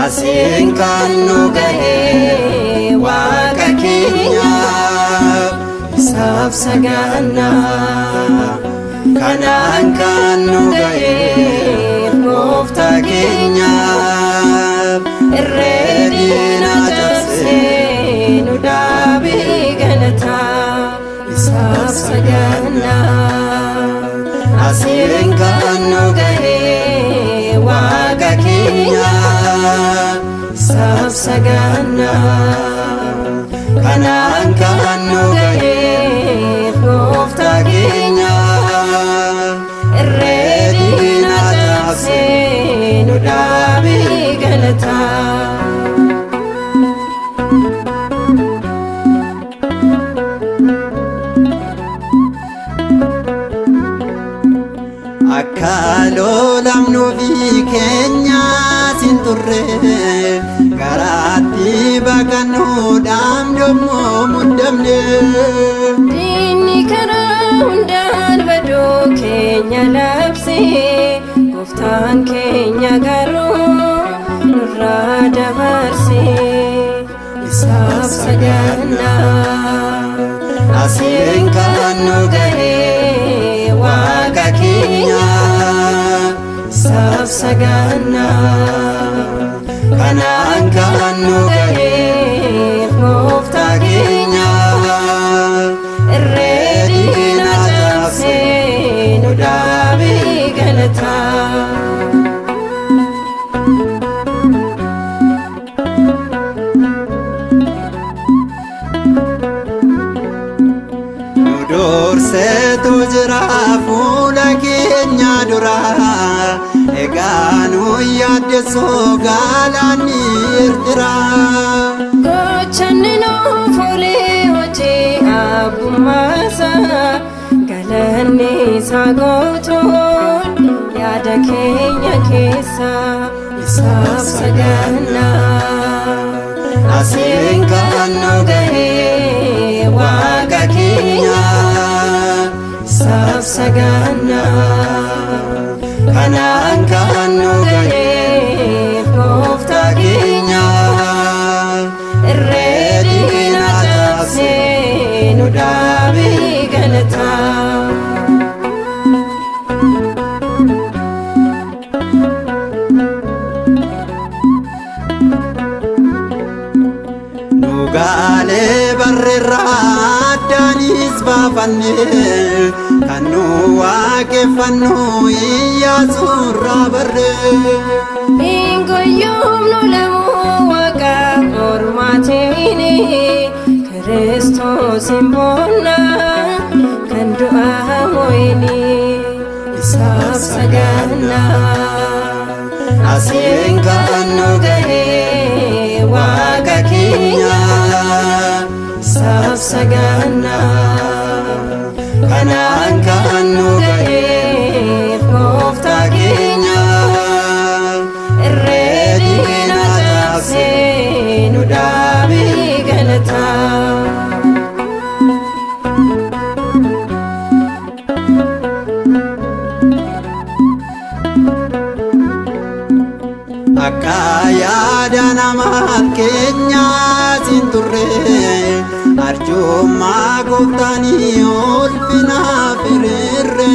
Asiin kan nu gahe Waaqa keenya isaaf saganna. Kanaan kan nu gahe Gooftaa keenya irree diina cabsee nu dhaabe galata isaaf saganna. Asiin kan nu gahe Waaqa keenya isaaf saganna. Kanaan kan nu gahe Gooftaa keenya irree diina cabsee nu dhaabe galata. Akka lolamnu fi keenya sin turre garaatti baqannuudhaan dhommoo muddamne. Diinni karaa hundaan baduu keenya labsee Gooftaan keenya garuu nurraa dabarsee isaaf saganna. Asiin kan nu gahe Waaqa keenya isaaf saganna. Kanaan kan nu gahe Gooftaa keenya irree diina cabsee nu dhaabe galata. Nu durseetu jira fuula keenya dura egaa nu yaaddessoo galaanni Eertira. Gochanni nuuf olee hojii abbummaa galanni isaa gootuun yaada keenya keessa isaaf saganna. Asiin kan nu gahe Waaqa keenya isaaf saganna. Kanaan kan nu gahe Gooftaa keenya irree diina cabsee nu dhaabe galata. Nugaalee barreerraa addaanis baafanne kan nu waaqeffannu Iyyaasurraa barre. Hin goyyomnu lamuu Waaqa ormaatiin Kiristoosin boonna kan du'aa mo'ini isaaf saganna. Asiin kan nu gahe Waaqa keenya isaaf saganna. Kanaan kan nu gahe Gooftaa keenya irree diina cabsee nu dhaabe galata. Akka yaada namaa keenyaa sin turre arjummaa Gooftaanii ulfinaaf hiriirre.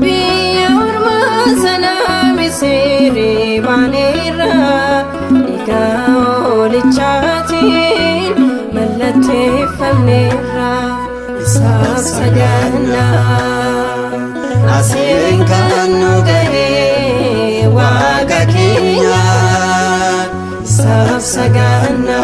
Biyya ormaa sana Misirii baaneerra dhiiga Hoolichaatiin mallatteeffamneerra isaaf saganna. Asiin kan nu gahe Waaqa keenya isaaf saganna.